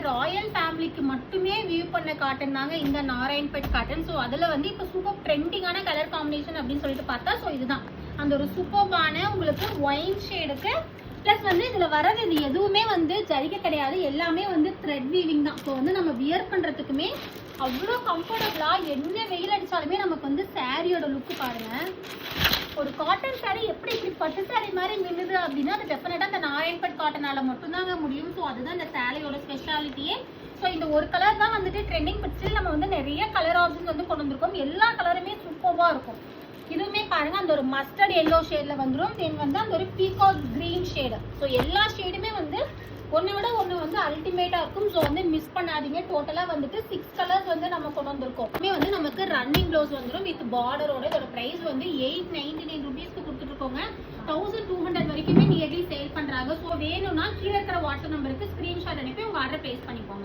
Royal ஃபேமிலிக்கு மட்டுமே view பண்ண காட்டன் தாங்க இந்த நாராயண்பேட் காட்டன். ஸோ அதில் வந்து இப்போ சூப்பர் ட்ரெண்டிங்கான கலர் காம்பினேஷன் அப்படின்னு சொல்லிட்டு பார்த்தா ஸோ இதுதான் அந்த ஒரு சூப்பர்பான உங்களுக்கு ஒயின் ஷேடுக்கு ப்ளஸ் வந்து இதில் வரது இது எதுவுமே வந்து ஜரிகை கிடையாது, எல்லாமே வந்து த்ரெட் வீவிங் தான். ஸோ வந்து நம்ம வியர் பண்ணுறதுக்குமே அவ்வளோ கம்ஃபர்டபுளாக என்ன வெயில் அடித்தாலுமே நமக்கு வந்து சாரியோட லுக்கு பாருங்கள். ஒரு காட்டன் சாரீ எப்படி இப்படி பட்டு சாரீ மாதிரி மின்னுது அப்படின்னா அது டெஃபினட்டாக அந்த நாராயண்பேட் காட்டனால மட்டும்தாங்க முடியும். ஸோ அதுதான் இந்த சேலையோட ஸ்பெஷாலிட்டியே. ஸோ இந்த ஒரு கலர் தான் வந்துட்டு ட்ரெண்டிங், பட் ஸ்டில் நம்ம வந்து நிறைய கலர் ஆப்ஷன்ஸ் வந்து கொண்டு வந்திருக்கோம். எல்லா கலருமே சூப்பராக இருக்கும். இதுவுமே பாருங்க அந்த ஒரு மஸ்டர்ட் எல்லோ ஷேட்ல வந்துடும். தென் வந்து அந்த ஒரு பீகாக் கிரீன் ஷேடு. ஸோ எல்லா ஷேடுமே வந்து ஒன்றை விட ஒன்று வந்து அல்டிமேட்டாக இருக்கும். ஸோ வந்து மிஸ் பண்ணாதீங்க. டோட்டலாக வந்துட்டு 6 கலர்ஸ் வந்து நம்ம கொண்டு வந்திருக்கோம். வந்து நமக்கு ரன்னிங் ப்ளவுஸ் வந்துடும் வித் பார்டரோட. இதோட ப்ரைஸ் வந்து 899 ருபீஸ்க்கு கொடுத்துட்ருக்கோங்க. 1200 வரைக்குமே நியர்லி சேல் பண்ணுறாங்க. ஸோ வேணும்னா கீழே இருக்கிற வாட்ஸ்அப் நம்பருக்கு ஸ்க்ரீன்ஷாட் அனுப்பி உங்கள் ஆர்டர் ப்ளேஸ் பண்ணிக்கோங்க.